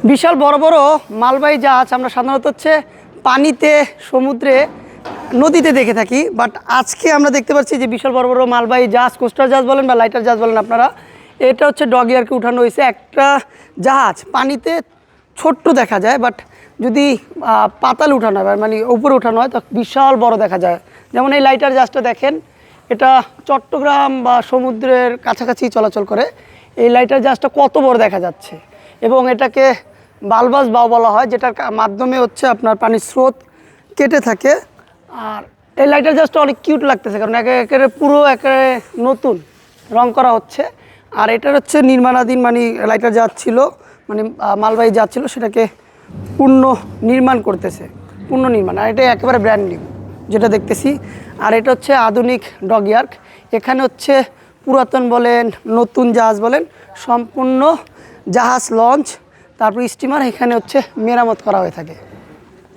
বিশাল বড় বড় মালবাহী জাহাজ আমরা সাধারণত হচ্ছে পানিতে, সমুদ্রে, নদীতে দেখে থাকি। বাট আজকে আমরা দেখতে পাচ্ছি যে বিশাল বড় বড় মালবাহী জাহাজ, কোস্টার জাহাজ বলেন বা লাইটার জাহাজ বলেন আপনারা, এটা হচ্ছে ডগিয়ারকে উঠানো হয়েছে। একটা জাহাজ পানিতে ছোট্ট দেখা যায়, বাট যদি পাতালে উঠানো হয় মানে উপরে উঠানো হয় তো বিশাল বড় দেখা যায়। যেমন এই লাইটার জাহাজটা দেখেন, এটা চট্টগ্রাম বা সমুদ্রের কাছাকাছি চলাচল করে। এই লাইটার জাহাজটা কত বড় দেখা যাচ্ছে, এবং এটাকে বালবাস বাও বলা হয়, যেটার মাধ্যমে হচ্ছে আপনার পানির স্রোত কেটে থাকে। আর এই লাইটার জাহাজটা অনেক কিউট লাগতেছে, কারণ একেবারে পুরো একেবারে নতুন রং করা হচ্ছে। আর এটার হচ্ছে নির্মাণাধীন, মানে লাইটার জাহাজ ছিল, মানে মালবাহী জাহাজ ছিল, সেটাকে পূর্ণ নির্মাণ করতেছে, পূর্ণ নির্মাণ। আর এটা একেবারে ব্র্যান্ড নিউ যেটা দেখতেছি। আর এটা হচ্ছে আধুনিক ডগইয়ার্ক। এখানে হচ্ছে পুরাতন বলেন, নতুন জাহাজ বলেন, সম্পূর্ণ জাহাজ, লঞ্চ, তারপর স্টিমার এখানে হচ্ছে মেরামত করা হয়ে থাকে।